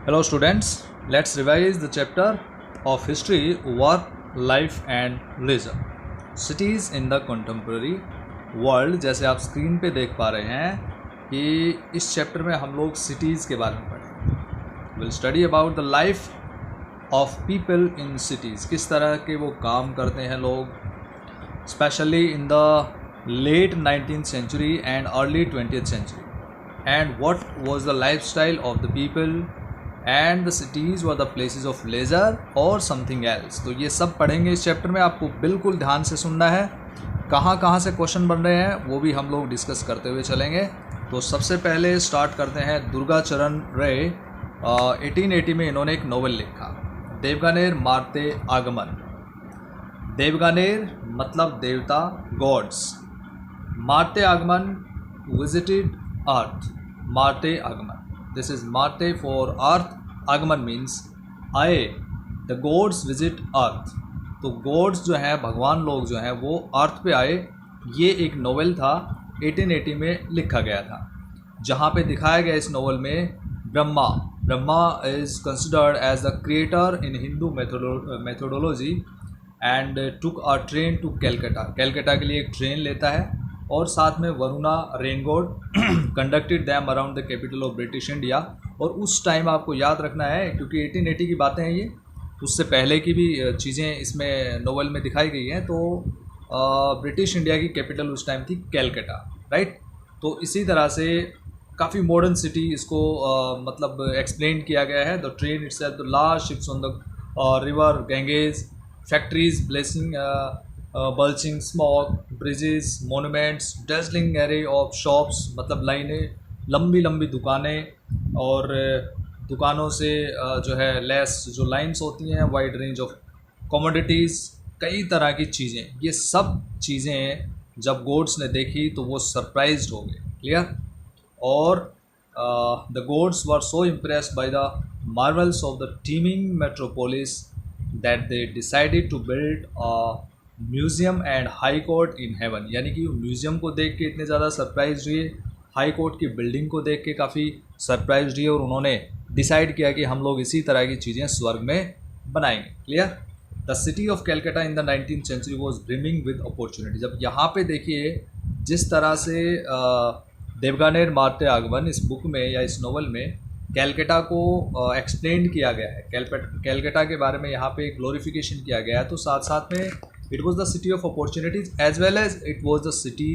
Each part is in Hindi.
Hello students, let's revise the chapter of history, work, life and leisure. Cities in the contemporary world. जैसे आप स्क्रीन पे देख पा रहे हैं कि इस चैप्टर में हम लोग सिटीज़ के बारे में पढ़ेंगे. Will study about the life of people in cities. किस तरह के वो काम करते हैं लोग, specially in the late 19th century and early 20th century, and what was the lifestyle of the people, and the cities were the places of leisure or something else. तो ये सब पढ़ेंगे इस चैप्टर में. आपको बिल्कुल ध्यान से सुनना है. कहाँ कहाँ से क्वेश्चन बन रहे हैं वो भी हम लोग डिस्कस करते हुए चलेंगे. तो सबसे पहले स्टार्ट करते हैं दुर्गाचरण रे. 1880 में इन्होंने एक नोवेल लिखा, देवगानेर मारते आगमन. देवगानेर मतलब देवता, गॉड्स. मारते आगमन, विजिटेड अर्थ. मारते आगमन, दिस इज मारते फॉर अर्थ. आगमन मीन्स आए. द गॉड्स विजिट अर्थ. तो गॉड्स जो हैं, भगवान लोग जो हैं, वो अर्थ पे आए. ये एक नोवेल था, 1880 में लिखा गया था, जहाँ पे दिखाया गया इस नोवेल में Brahma. Brahma is considered as the creator in Hindu methodology and took a train to Calcutta. Calcutta के लिए एक ट्रेन लेता है और साथ में Varuna rain god conducted them around the capital of British India. और उस टाइम आपको याद रखना है, क्योंकि 1880 की बातें हैं ये, उससे पहले की भी चीज़ें इसमें नोवेल में दिखाई गई हैं. तो ब्रिटिश इंडिया की कैपिटल उस टाइम थी कैलकाटा, राइट. तो इसी तरह से काफ़ी मॉडर्न सिटी इसको मतलब एक्सप्लेन किया गया है. The train itself, the large ships on the river Ganges, factories blessing belching smoke, bridges, monuments, dazzling array of shops, मतलब लाइनें, लंबी लंबी दुकानें, और दुकानों से जो है लेस जो लाइंस होती हैं, वाइड रेंज ऑफ कमोडिटीज़, कई तरह की चीज़ें. ये सब चीज़ें जब गॉड्स ने देखी तो वो सरप्राइज्ड हो गए. क्लियर. और the gods were so impressed by the marvels of the teeming metropolis that they decided to build a museum and high court in heaven. यानी कि म्यूज़ियम को देख के इतने ज़्यादा सरप्राइज हुए, हाई कोर्ट की बिल्डिंग को देख के काफ़ी सरप्राइज हुए, और उन्होंने डिसाइड किया कि हम लोग इसी तरह की चीज़ें स्वर्ग में बनाएंगे. Clear. The city of Calcutta in the 19th century was brimming with opportunity. जब यहाँ पे देखिए जिस तरह से देवगानेर मारते आगमन इस बुक में या इस नोवेल में कैलकाटा को एक्सप्लेन किया गया है, कैलकाटा के बारे में यहाँ पे ग्लोरिफिकेशन किया गया है. तो साथ साथ में it was the city of opportunities as well as it was the city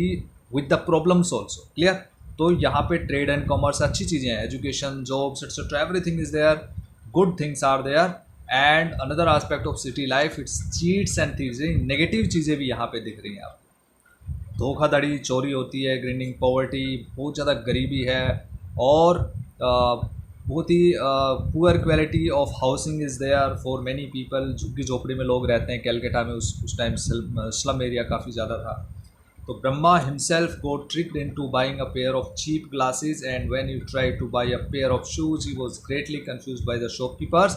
with the problems also. Clear. तो यहाँ पे ट्रेड एंड कॉमर्स, अच्छी चीज़ें हैं, education, jobs etcetera, everything is there, good things are there. And another aspect of city life, it's cheats and thieves. Negative चीज़ें भी यहाँ पे दिख रही हैं. आप धोखाधड़ी, चोरी होती है, ग्रीनिंग पॉवर्टी, बहुत ज़्यादा गरीबी है, और बहुत ही poor quality of housing is there for many people. झुग्गी झोपड़ी में लोग रहते हैं कैलकाटा में. उस टाइम स्लम एरिया काफ़ी ज़्यादा था. तो Brahma himself got tricked into buying a pair of cheap glasses, and when you try to buy a pair of shoes he was greatly confused by the shopkeepers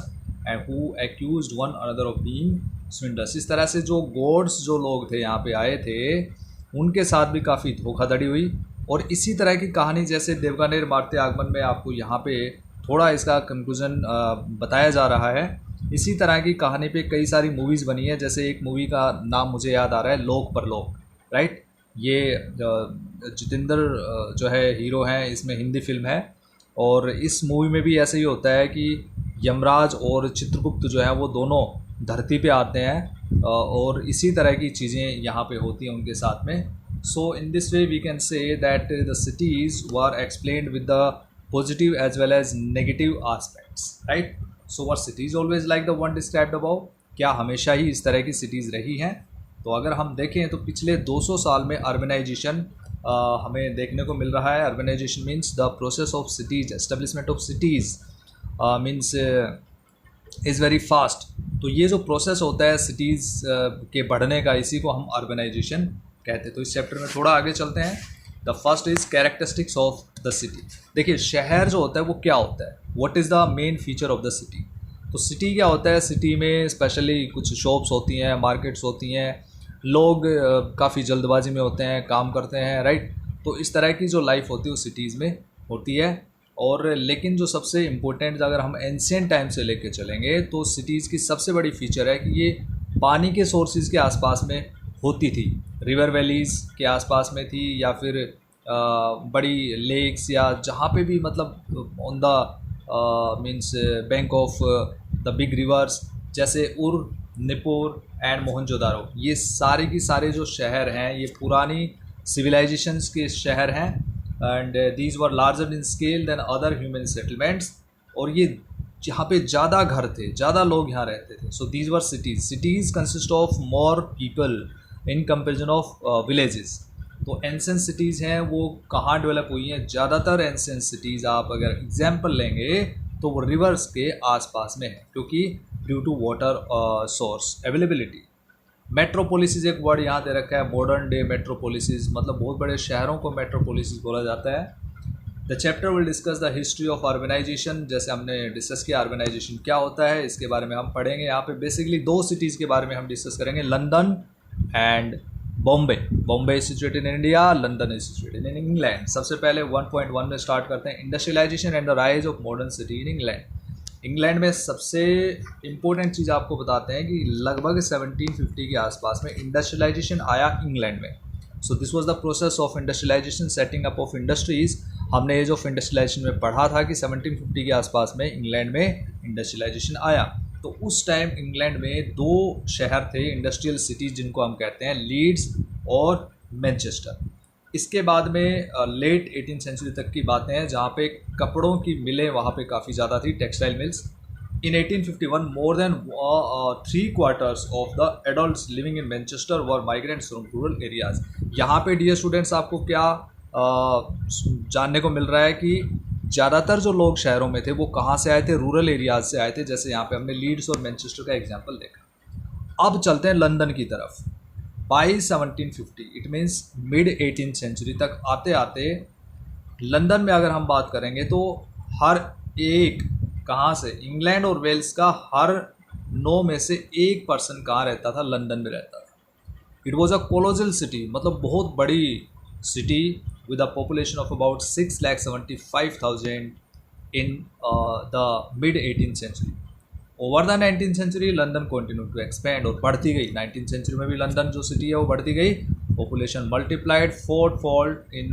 and who accused one another of being swindlers. इस तरह से जो गॉड्स जो लोग थे यहाँ पे आए थे, उनके साथ भी काफ़ी धोखाधड़ी हुई. और इसी तरह की कहानी जैसे देवगानेर मारते आगमन में आपको यहाँ पे थोड़ा इसका कंक्लूजन बताया जा रहा है. इसी तरह की कहानी पे कई सारी मूवीज़ बनी है. जैसे एक मूवी का नाम मुझे याद आ रहा है, लोक परलोक, राइट. ये जितेंद्र जो है हीरो हैं, इसमें हिंदी फिल्म है. और इस मूवी में भी ऐसे ही होता है कि यमराज और चित्रगुप्त जो है वो दोनों धरती पे आते हैं, और इसी तरह की चीज़ें यहाँ पे होती हैं उनके साथ में. So in this way we can say that the cities were explained with the positive as well as negative aspects, right? So were cities always like the one described above? क्या हमेशा ही इस तरह की सिटीज़ रही हैं? तो अगर हम देखें तो पिछले 200 साल में अर्बनाइजेशन हमें देखने को मिल रहा है. Urbanisation means the process of cities, establishment of cities means is very fast. तो ये जो प्रोसेस होता है सिटीज़ के बढ़ने का, इसी को हम अर्बनाइजेशन कहते हैं. तो इस चैप्टर में थोड़ा आगे चलते हैं. The first is characteristics of the city. देखिए शहर जो होता है वो क्या होता है, what is the main feature of the city. तो सिटी क्या होता है, सिटी में स्पेशली कुछ शॉप्स होती हैं, मार्केट्स होती हैं, लोग काफ़ी जल्दबाजी में होते हैं, काम करते हैं, राइट. तो इस तरह की जो लाइफ होती है वो सिटीज़ में होती है. और लेकिन जो सबसे इम्पोर्टेंट अगर हम एंशियंट टाइम से लेके चलेंगे तो सिटीज़ की सबसे बड़ी फीचर है कि ये पानी के सोर्सेज के आसपास में होती थी, रिवर वैलीज़ के आसपास में थी, या फिर बड़ी लेक्स, या जहाँ पे भी मतलब on the means bank of the big reverse, जैसे उर, निपुर एंड मोहनजोदारो, ये सारे की सारे जो शहर हैं ये पुरानी सिविलाइजेशंस के शहर हैं, and these were larger in scale than other human settlements, और ये जहाँ पे ज़्यादा घर थे, ज़्यादा लोग यहाँ रहते थे, so these were cities. Cities consist of more people in comparison of villages. तो एंशिएंट सिटीज़ हैं वो कहाँ डेवलप हुई हैं? ज़्यादातर एंशिएंट सिटीज़ आप अगर एग्जाम्पल लेंगे तो वो रिवर्स के आसपास में है, क्योंकि due to water source availability. Metropolises एक वर्ड यहाँ दे रखा है, मॉडर्न डे मेट्रोपोलिसिस, मतलब बहुत बड़े शहरों को मेट्रोपोलिसिस बोला जाता है। The chapter will discuss the history of urbanisation, जैसे हमने डिस्कस किया अर्बनाइजेशन क्या होता है, इसके बारे में हम पढ़ेंगे। यहाँ पे बेसिकली दो सिटीज़ के बारे में हम डिस्कस करेंगे, London and Bombay. Bombay is situated in India, London is situated in England. सबसे पहले 1.1 में स्टार्ट करते हैं, industrialisation and the rise of modern city in England. England में सबसे इम्पोर्टेंट चीज़ आपको बताते हैं कि लगभग 1750 के आसपास में इंडस्ट्रियलाइजेशन आया इंग्लैंड में। So this was the process of industrialisation, setting up of industries. हमने एज ऑफ इंडस्ट्रियलाइजेशन में पढ़ा था कि 1750 के आसपास में इंग्लैंड में इंडस्ट्रियलाइजेशन आया। तो उस टाइम इंग्लैंड में दो शहर थे इंडस्ट्रियल सिटीज़, जिनको हम कहते हैं लीड्स और मैनचेस्टर। इसके बाद में लेट 18th सेंचुरी तक की बातें हैं, जहाँ पे कपड़ों की मिलें वहाँ पे काफ़ी ज़्यादा थी, textile mills. In 1851 more than 3/4 of the adults living in Manchester were migrants from rural areas. यहाँ पे डियर स्टूडेंट्स आपको क्या जानने को मिल रहा है कि ज़्यादातर जो लोग शहरों में थे वो कहाँ से आए थे? रूरल एरियाज से आए थे, जैसे यहाँ पे हमने लीड्स और मैनचेस्टर का एग्जाम्पल देखा। अब चलते हैं लंदन की तरफ। By 1750 it means mid 18th century तक आते आते लंदन में अगर हम बात करेंगे तो हर एक, कहाँ से, इंग्लैंड और वेल्स का हर 9 में से 1 पर्सन कहाँ रहता था? लंदन में रहता था। It was a colossal city, मतलब बहुत बड़ी city with a population of about 6,75,000 in the mid 18th century. Over the 19th century, London continued to expand और बढ़ती गई। 19th century में भी लंदन जो सिटी है वो बढ़ती गई। Population multiplied fourfold in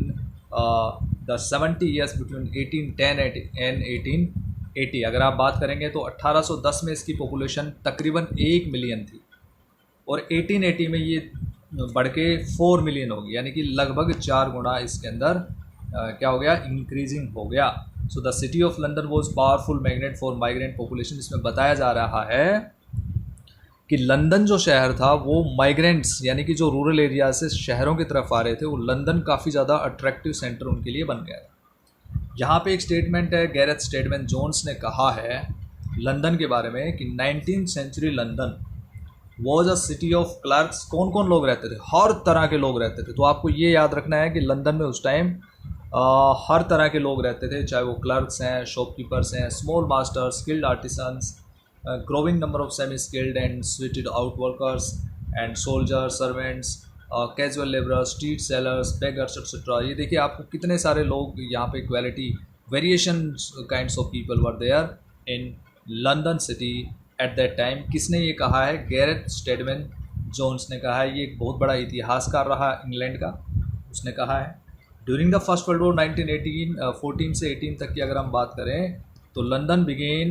the 70 years between 1810 and 1880। अगर आप बात करेंगे तो 1810 में इसकी पॉपुलेशन तकरीबन 1 मिलियन थी, और 1880 में ये बढ़ के 4 मिलियन हो गई, यानी कि लगभग 4 गुना इसके अंदर क्या हो गया? इंक्रीजिंग हो गया। So the city of London was powerful magnet for migrant population. इसमें बताया जा रहा है कि लंदन जो शहर था वो माइग्रेंट्स, यानी कि जो रूरल एरिया से शहरों की तरफ आ रहे थे, वो लंदन काफ़ी ज़्यादा अट्रैक्टिव सेंटर उनके लिए बन गया था। यहाँ पे एक स्टेटमेंट है, गैरेथ स्टेटमेंट जोन्स ने कहा है लंदन के बारे में कि 19th century London was a city of clerks. कौन कौन लोग रहते थे? हर तरह के लोग रहते थे। तो आपको ये याद रखना है कि लंदन में उस टाइम हर तरह के लोग रहते थे, चाहे वो क्लर्क्स हैं, शॉपकीपर्स हैं, small masters, skilled artisans, growing number of semi skilled and sweated out workers and soldiers, servants, casual labourers, street sellers, beggars etcetera. ये देखिए आपको कितने सारे लोग यहाँ पे equality, variation kinds of people were there in London city at that time. किसने ये कहा है? गैरेथ स्टेटमेंट जोन्स ने कहा है। ये एक बहुत बड़ा इतिहासकार रहा इंग्लैंड का, उसने कहा है। During the first world war 1914 से 18 तक की अगर हम बात करें तो London began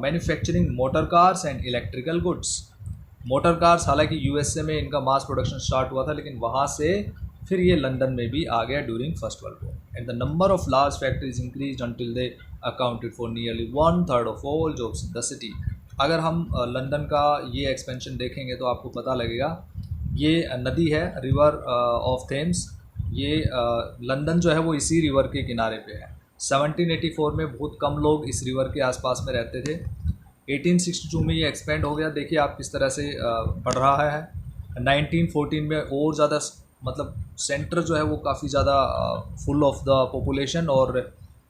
manufacturing motor cars and electrical goods. Motor cars हालांकि यूएसए में इनका मास प्रोडक्शन स्टार्ट हुआ था, लेकिन वहाँ से फिर ये लंदन में भी आ गया during first world war. And the number of large factories increase until they accounted for nearly 1/3 of all jobs in the city. अगर हम लंदन का ये एक्सपेंशन देखेंगे तो आपको पता लगेगा, ये नदी है रिवर ऑफ थेम्स, ये लंदन जो है वो इसी रिवर के किनारे पे है। 1784 में बहुत कम लोग इस रिवर के आसपास में रहते थे। 1862 में ये एक्सपेंड हो गया, देखिए आप किस तरह से बढ़ रहा है। 1914 में और ज़्यादा, मतलब सेंटर जो है वो काफ़ी ज़्यादा फुल ऑफ द पॉपुलेशन, और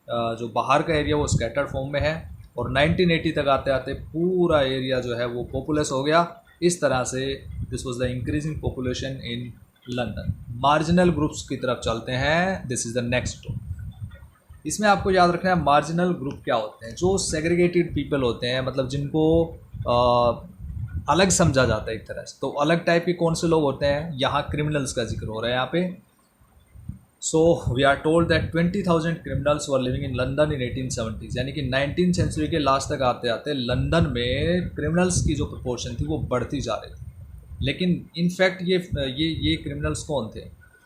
जो बाहर का एरिया वो स्कैटर्ड फॉर्म में है। और 1980 तक आते आते पूरा एरिया जो है वो पॉपुलस हो गया। इस तरह से this was the increasing population in London. Marginal groups की तरफ चलते हैं, this is the next topic. इसमें आपको याद रखना है मार्जिनल ग्रुप क्या होते हैं, जो सेग्रीगेटेड पीपल होते हैं, मतलब जिनको अलग समझा जाता है एक तरह से। तो अलग टाइप के कौन से लोग होते हैं, यहाँ क्रिमिनल्स का जिक्र हो रहा है यहाँ पे। So we are told that 20,000 criminals were living in London in 1870s, यानी कि 19th सेंचुरी के लास्ट तक आते आते लंदन में क्रिमिनल्स की जो प्रोपोर्शन थी वो बढ़ती जा रही थी। लेकिन इनफैक्ट ये क्रिमिनल्स कौन थे?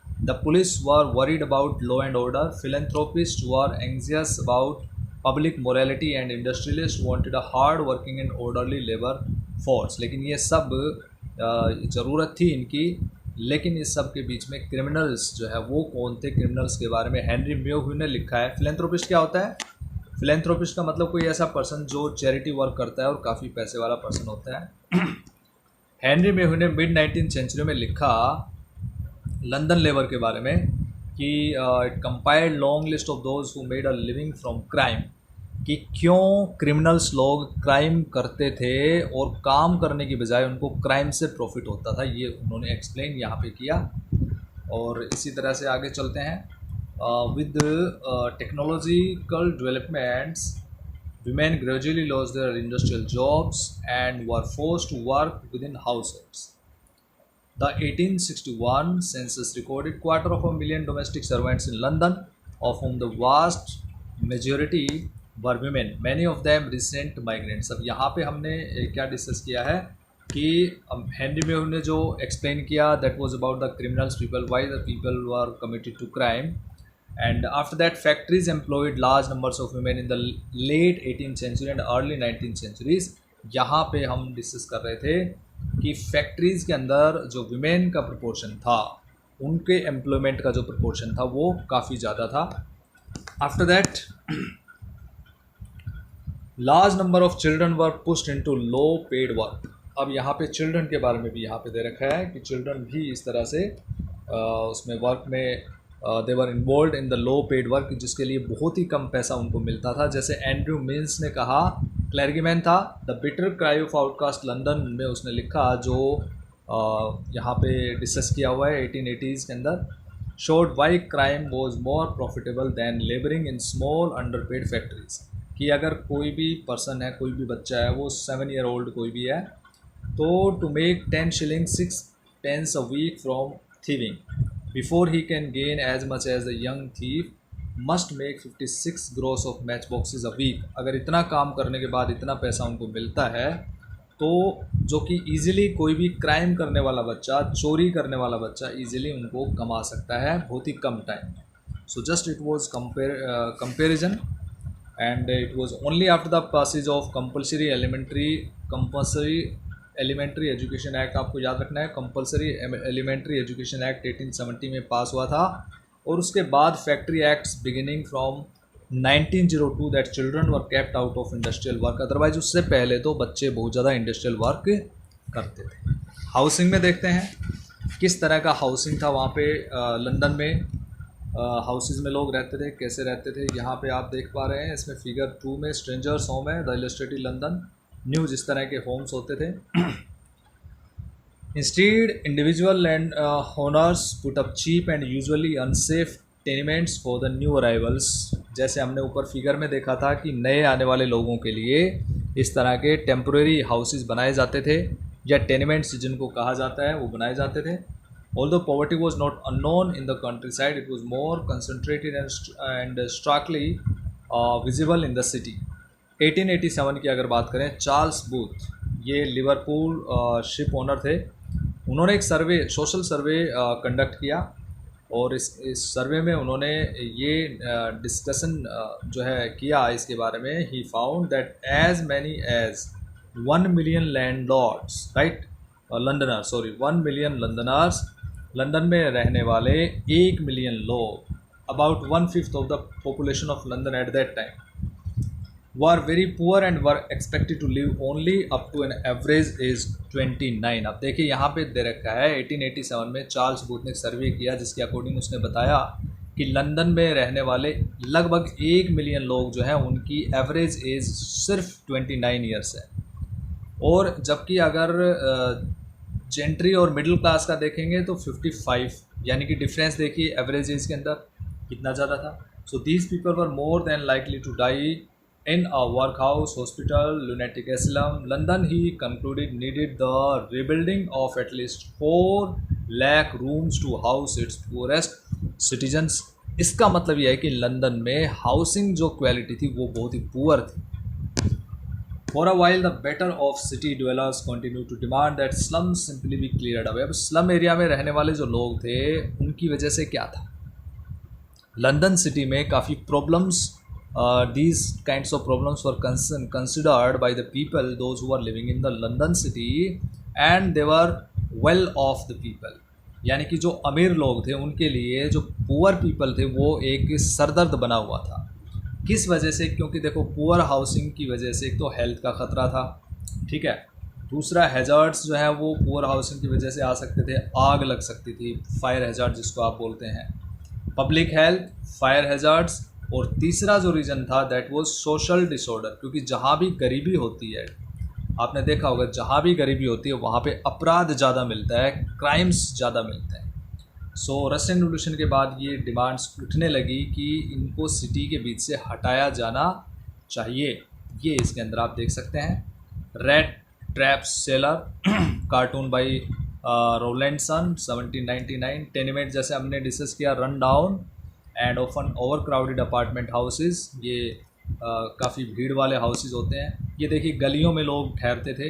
The police were worried about law and order, philanthropist were anxious about public morality and industrialist wanted a hard working and orderly labour force. लेकिन ये सब ज़रूरत थी इनकी, लेकिन इस सब के बीच में क्रिमिनल्स जो है वो कौन थे? क्रिमिनल्स के बारे में हेनरी मेयो ने लिखा है। फिलेंथ्रोपिस्ट क्या होता है? फिलेंथ्रोपिस्ट का मतलब कोई ऐसा पर्सन जो चैरिटी वर्क करता है और काफ़ी पैसे वाला पर्सन होता है। हेनरी मेयो ने मिड 19th सेंचुरी में लिखा लंदन लेबर के बारे में कि it compiled long list of those who made a living from crime, कि क्यों क्रिमिनल्स लोग क्राइम करते थे और काम करने की बजाय उनको क्राइम से प्रॉफिट होता था, ये उन्होंने एक्सप्लेन यहाँ पे किया। और इसी तरह से आगे चलते हैं। With technological developments women gradually lost their industrial jobs and were forced to work within households. The 1861 census recorded 250,000 domestic servants in London, of whom the vast majority were women, many of them recent migrants. अब यहाँ पे हमने क्या डिस्कस किया है कि हेनरी मेयो ने जो एक्सप्लेन किया, that was about the criminals people, why the people were committed to crime, and after that factories employed large numbers of women in the late 18th century and early 19th centuries। यहाँ पे हम डिस्कस कर रहे थे कि फैक्ट्रीज के अंदर जो विमेन का प्रोपोर्शन था, उनके एम्प्लॉयमेंट का जो प्रोपोर्शन था वो काफ़ी ज़्यादा था। After that large number of children were pushed into low paid work. अब यहाँ पे चिल्ड्रन के बारे में भी यहाँ पे दे रखा है कि चिल्ड्रन भी इस तरह से उसमें वर्क में they were involve in the low paid work, जिसके लिए बहुत ही कम पैसा उनको मिलता था। जैसे एंड्रयू मिल्स ने कहा, क्लर्गीमैन था, the bitter cry of outcast London में उसने लिखा, जो यहाँ पे डिस्कस किया हुआ है 1880s के अंदर, showed why crime was more profitable than labouring in small underpaid factories. कि अगर कोई भी पर्सन है, कोई भी बच्चा है, वो 7 year old कोई भी है, तो to make 10 shillings 6 pence a week from thieving, before he can gain as much as the young thief must make 56 gross of match boxes a week। अगर इतना काम करने के बाद इतना पैसा उनको मिलता है, तो जो कि ईज़िली कोई भी क्राइम करने वाला बच्चा, चोरी करने वाला बच्चा ईज़िली उनको कमा सकता है बहुत ही कम टाइम में। So just it was comparison, and it was only after the passage of compulsory elementary education act. आपको याद रखना है, कंपलसरी एलिमेंट्री एजुकेशन एक्ट 1870 में पास हुआ था, और उसके बाद factory acts beginning from 1902 that children were kept out of industrial work. Otherwise उससे पहले तो बच्चे बहुत ज़्यादा इंडस्ट्रियल वर्क करते थे। हाउसिंग में देखते हैं किस तरह का हाउसिंग था वहाँ पे लंदन में। हाउसेज में लोग रहते थे, कैसे रहते थे, यहाँ पे आप देख पा रहे हैं। इसमें फिगर 2 में स्ट्रेंजर्स होम है, द इलस्ट्रेटिव लंदन न्यूज़, इस तरह के होम्स होते थे। Instead individual land owners put up cheap and usually unsafe tenements for the new arrivals. जैसे हमने ऊपर फिगर में देखा था कि नए आने वाले लोगों के लिए इस तरह के टेम्प्रेरी हाउसेज बनाए जाते थे, या टेनिमेंट्स जिनको कहा जाता है, वो बनाए जाते थे। Although poverty was not unknown in the countryside, it was more concentrated and starkly visible in the city। 1887 की अगर बात करें, चार्ल्स बूथ, ये लिवरपूल शिप ओनर थे, उन्होंने एक सर्वे, सोशल सर्वे कंडक्ट किया, और इस सर्वे में उन्होंने ये डिस्कशन जो है किया इसके बारे में। He found that as many as 1 million landlords, right, Londoners, sorry 1 million Londoners, London में रहने वाले 1 million लोग, about 1/5 of the population of London at that time, were very poor and were expected to live only up to an average age 29। अब देखिए यहाँ पे दे रखा है 1887 में चार्ल्स बूथ ने सर्वे किया, जिसके अकॉर्डिंग उसने बताया कि लंदन में रहने वाले लगभग 1 million लोग जो हैं, उनकी एवरेज एज सिर्फ 29 ईयर्स है। और जबकि अगर जेंट्री और मिडिल क्लास का देखेंगे तो 55, यानी कि डिफरेंस देखिए एवरेज एज के अंदर कितना ज़्यादा था। So these people were more than likely to die in a workhouse, hospital, lunatic asylum. London, he concluded, needed the rebuilding of at least 4 lakh rooms to house its poorest citizens. इसका मतलब यह है कि लंदन में हाउसिंग जो क्वालिटी थी वो बहुत ही पुअर थी. For a while, the better off city dwellers continued to demand that slums simply be cleared away. अब स्लम एरिया में रहने वाले जो लोग थे उनकी वजह से क्या था, लंदन सिटी में काफ़ी problems, these kinds of problems were considered by the people, those who were living in the London city, and they were well off the people. यानी कि जो अमीर लोग थे उनके लिए जो पुअर पीपल थे वो एक सरदर्द बना हुआ था. किस वजह से? क्योंकि देखो पुअर हाउसिंग की वजह से एक तो हेल्थ का ख़तरा था, ठीक है, दूसरा हैज़ार्ड्स जो है वो पुअर हाउसिंग की वजह से आ सकते थे, आग लग सकती थी, फायर हैज़ार्ड जिसको आप बोलते हैं, पब्लिक हेल्थ, फायर हैज़ार्ड्स, और तीसरा जो रीज़न था दैट वाज सोशल डिसऑर्डर. क्योंकि जहाँ भी गरीबी होती है, आपने देखा होगा जहाँ भी गरीबी होती है वहाँ पे अपराध ज़्यादा मिलता है, क्राइम्स ज़्यादा मिलते हैं. सो रशियन रिवोल्यूशन के बाद ये डिमांड्स उठने लगी कि इनको सिटी के बीच से हटाया जाना चाहिए. ये इसके अंदर आप देख सकते हैं, red trap seller, cartoon by Rowlandson 1799. Tenement जैसे हमने डिस्कस किया, run down and often over crowded apartment houses, ये काफ़ी भीड़ वाले हाउसेज होते हैं. ये देखिए गलियों में लोग ठहरते थे,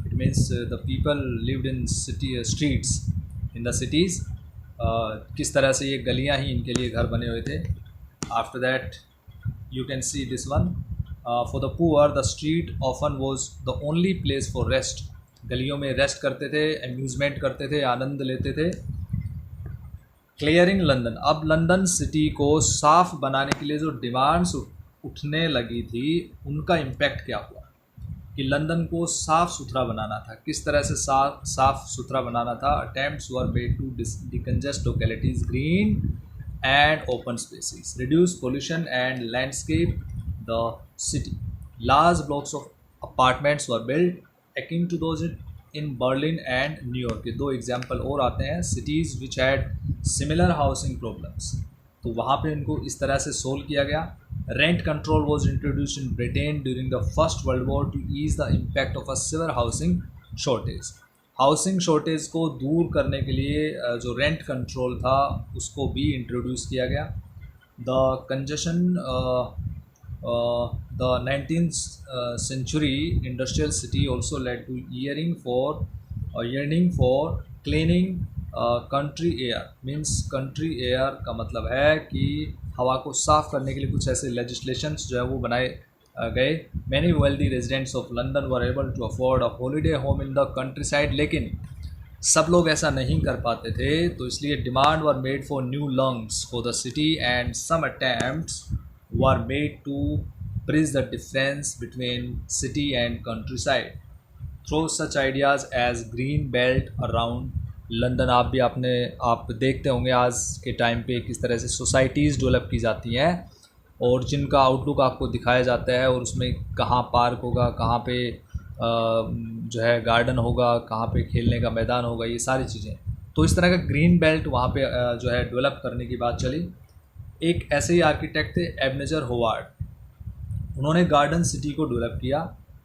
it means the people lived in city streets in the cities. किस तरह से ये गलियां ही इनके लिए घर बने हुए थे. After that you can see this one, for the poor the street often was the only place for rest. गलियों में रेस्ट करते थे, एम्यूज़मेंट करते थे, आनंद लेते थे. क्लियरिंग लंदन, अब लंदन सिटी को साफ़ बनाने के लिए जो डिमांड्स उठने लगी थी उनका इम्पैक्ट क्या हुआ कि लंदन को साफ़ सुथरा बनाना था. किस तरह से साफ़ सुथरा बनाना था? Attempts were made to decongest localities, green and open spaces, reduce pollution and landscape the city. Large blocks of apartments were build akin to those in Berlin and New York. के 2 एग्जाम्पल और आते हैं, cities which had similar housing problems. तो वहाँ पे इनको इस तरह से सोल्व किया गया. Rent control was introduced in Britain during the first world war to ease the impact of a severe housing shortage. Housing shortage को दूर करने के लिए जो रेंट कंट्रोल था उसको भी इंट्रोड्यूस किया गया. The congestion the 19th century industrial city also led to yearning for cleaning country air. means country air का मतलब है कि हवा को साफ़ करने के लिए कुछ ऐसे legislations जो है वो बनाए गए. many wealthy residents of London were able to afford a holiday home in the countryside. लेकिन सब लोग ऐसा नहीं कर पाते थे, तो इसलिए demand were made for new lungs for the city and some attempts were made to bridge the difference between city and countryside through such ideas as green belt around London. आप देखते होंगे आज के टाइम पे किस तरह से सोसाइटीज़ डेवलप की जाती हैं और जिनका आउटलुक आपको दिखाया जाता है और उसमें कहाँ पार्क होगा, कहाँ पे जो है गार्डन होगा, कहाँ पे खेलने का मैदान होगा, ये सारी चीज़ें. तो इस तरह का ग्रीन बेल्ट वहाँ पे जो है डेवलप करने की बात चली. एक ऐसे ही आर्किटेक्ट थे एबनेजर होवार्ड, उन्होंने गार्डन सिटी को डेवलप किया.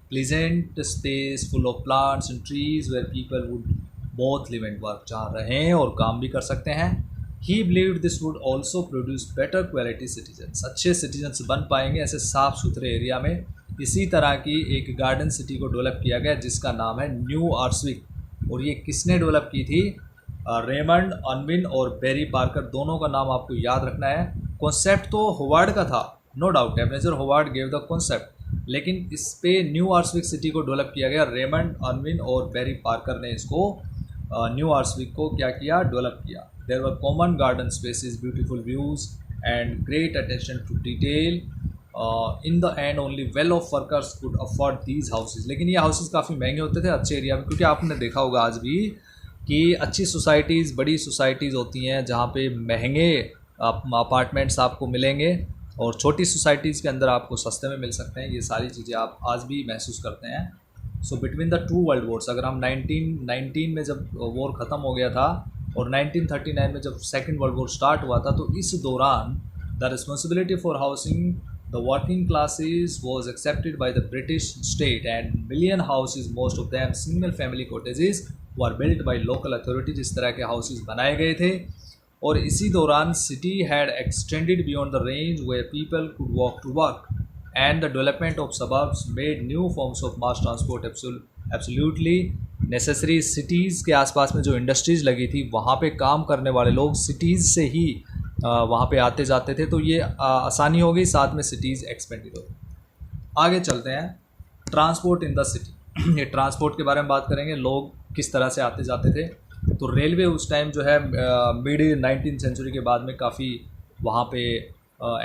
Pleasant space full of plants and trees where people would both live and work, जहाँ रहें और काम भी कर सकते हैं. ही believed this would also produce better quality citizens. अच्छे सिटीजन्स बन पाएंगे ऐसे साफ़ सुथरे एरिया में. इसी तरह की एक गार्डन सिटी को डेवलप किया गया जिसका नाम है न्यू आर्सविक. और ये किसने डेवलप की थी? रेमंड अनविन और बेरी पार्कर, दोनों का नाम आपको याद रखना है. कॉन्सेप्ट तो होवार्ड का था, नो डाउट, Ebenezer Howard gave the concept, लेकिन इस पे न्यू आर्सविक सिटी को डेवलप किया गया. रेमंड अनविन और बेरी पार्कर ने इसको न्यू आर्सविक को क्या किया? डेवलप किया. There were common garden spaces, beautiful views and great attention to detail. In the end only well off workers could afford these houses. लेकिन ये हाउसेज काफ़ी महंगे होते थे अच्छे एरिया में, क्योंकि आपने देखा होगा आज भी कि अच्छी सोसाइटीज़, बड़ी सोसाइटीज़ होती हैं जहाँ पे महंगे अपार्टमेंट्स आपको मिलेंगे और छोटी सोसाइटीज़ के अंदर आपको सस्ते में मिल सकते हैं. ये सारी चीज़ें आप आज भी महसूस करते हैं. So between the 2 world Wars, अगर हम 1919 में जब वॉर ख़त्म हो गया था और 1939 में जब सेकेंड वर्ल्ड वॉर स्टार्ट हुआ था, तो इस दौरान The responsibility for housing the working classes was accepted by the British state, and million houses, most of them single family cottages, were built by local authorities. इस तरह के houses बनाए गए थे। और इसी दौरान city had extended beyond the range where people could walk to work, and the development of suburbs made new forms of mass transport absolutely necessary। cities के आसपास में जो industries लगी थी वहाँ पे काम करने वाले लोग cities से ही वहाँ पे आते जाते थे, तो ये आसानी हो गई, साथ में सिटीज़ एक्सपेंडेड हो गई। आगे चलते हैं, ट्रांसपोर्ट इन द सिटी। ये ट्रांसपोर्ट के बारे में बात करेंगे, लोग किस तरह से आते जाते थे। तो रेलवे उस टाइम जो है मिड 19th सेंचुरी के बाद में काफ़ी वहाँ पे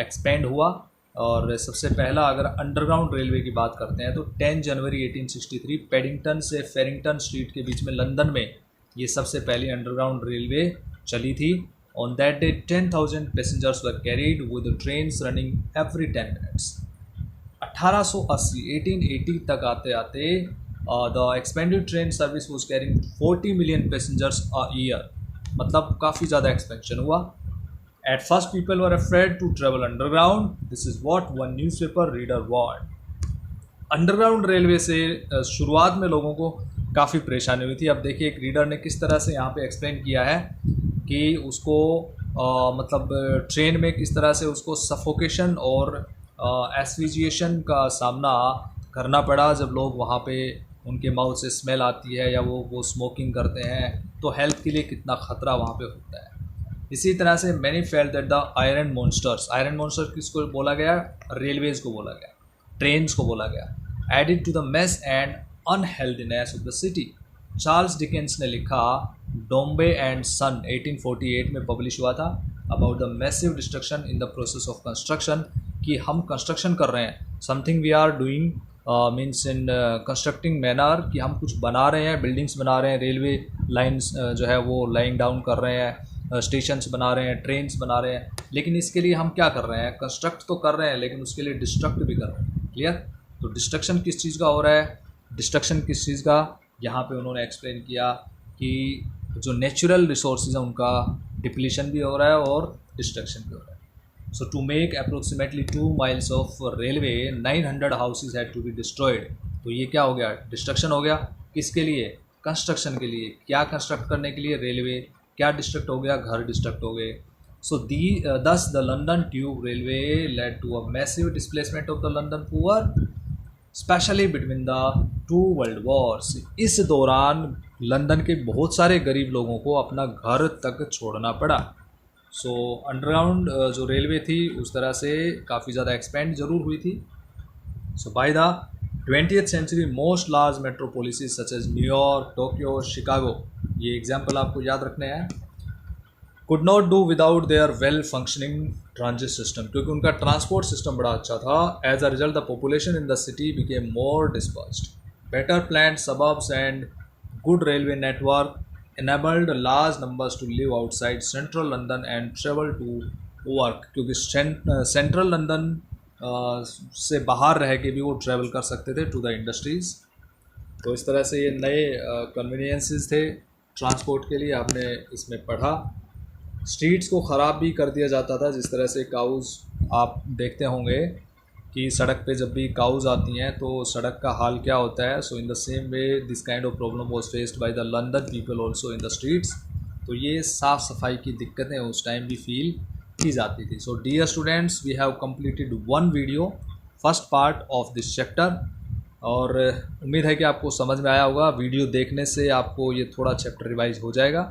एक्सपेंड हुआ। और सबसे पहला अगर अंडरग्राउंड रेलवे की बात करते हैं तो 10 जनवरी 1863 पेडिंगटन से फेरिंगटन स्ट्रीट के बीच में लंदन में ये सबसे पहली अंडरग्राउंड रेलवे चली थी। On that day, 10,000 passengers were carried with the trains running every 10 minutes. 1880 तक आते आते the expanded train service was carrying 40 million passengers a year। मतलब काफ़ी ज़्यादा एक्सपेंशन हुआ। At first people were afraid to travel underground. This is what one newspaper reader warned। Underground railway से शुरुआत में लोगों को काफ़ी परेशानी हुई थी। अब देखिए एक रीडर ने किस तरह से यहाँ पे एक्सप्लेन किया है कि उसको मतलब ट्रेन में किस तरह से उसको सफोकेशन और एस्फिजिएशन का सामना करना पड़ा जब लोग वहाँ पे उनके माउथ से स्मेल आती है या वो स्मोकिंग करते हैं, तो हेल्थ के लिए कितना ख़तरा वहाँ पे होता है। इसी तरह से many felt that the iron monsters किसको बोला गया? रेलवेज़ को बोला गया, ट्रेन्स को बोला गया। Added to the mess and unhealthiness of the city. Charles Dickens ने लिखा, डोम्बे एंड सन 1848 में पब्लिश हुआ था, about the massive destruction in the process of construction, कि हम कंस्ट्रक्शन कर रहे हैं, something we are doing means in constructing manner, कि हम कुछ बना रहे हैं, बिल्डिंग्स बना रहे हैं, रेलवे लाइन्स जो है वो लाइंग डाउन कर रहे हैं, स्टेशंस बना रहे हैं, ट्रेन्स बना रहे हैं, लेकिन इसके लिए हम क्या कर रहे हैं? कंस्ट्रक्ट तो कर रहे हैं लेकिन उसके लिए डिस्ट्रक्ट भी कर रहे हैं। क्लियर? तो डिस्ट्रक्शन किस चीज़ का हो रहा है? डिस्ट्रक्शन किस चीज़ का, यहाँ पे उन्होंने एक्सप्लेन किया कि जो नेचुरल रिसोर्सेज हैं उनका डिप्लीशन भी हो रहा है और डिस्ट्रक्शन भी हो रहा है। So to make approximately 2 miles of railway 900 houses had to be destroyed. तो ये क्या हो गया? डिस्ट्रक्शन हो गया। किसके लिए? कंस्ट्रक्शन के लिए। क्या कंस्ट्रक्ट करने के लिए? रेलवे। क्या डिस्ट्रक्ट हो गया? घर डिस्ट्रक्ट हो गए। So thus the London tube railway led to a massive displacement of the London poor, specially between the 2 world wars. इस दौरान लंदन के बहुत सारे गरीब लोगों को अपना घर तक छोड़ना पड़ा। सो अंडरग्राउंड जो रेलवे थी उस तरह से काफ़ी ज़्यादा एक्सपेंड ज़रूर हुई थी। So by the 20th century most large metropolises such as New York, Tokyo, Chicago, ये एग्जाम्पल आपको याद रखने हैं, could not do without their well functioning transit system, क्योंकि उनका ट्रांसपोर्ट सिस्टम बड़ा अच्छा था। As a result the population in the city became more dispersed. Better planned suburbs and good railway network enabled large numbers to live outside central London and travel to work, क्योंकि सेंट्रल लंदन से बाहर रह के भी वो ट्रैवल कर सकते थे टू द इंडस्ट्रीज़। तो इस तरह से ये नए कन्वीनियंसेस थे ट्रांसपोर्ट के लिए, आपने इसमें पढ़ा। स्ट्रीट्स को ख़राब भी कर दिया जाता था, जिस तरह से काउज़ आप देखते होंगे कि सड़क पे जब भी काउज़ आती हैं तो सड़क का हाल क्या होता है। So in the same way this kind of problem was faced by the London people also in the streets. तो ये साफ़ सफाई की दिक्कतें उस टाइम भी फील की जाती थी। So dear students, we have completed 1 video, first part of this chapter, और उम्मीद है कि आपको समझ में आया होगा। वीडियो देखने से आपको ये थोड़ा चैप्टर रिवाइज हो जाएगा।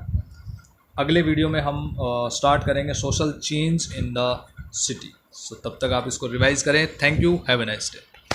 अगले वीडियो में हम स्टार्ट करेंगे social change in the city. So तब तक आप इसको रिवाइज करें। Thank you, have a nice day.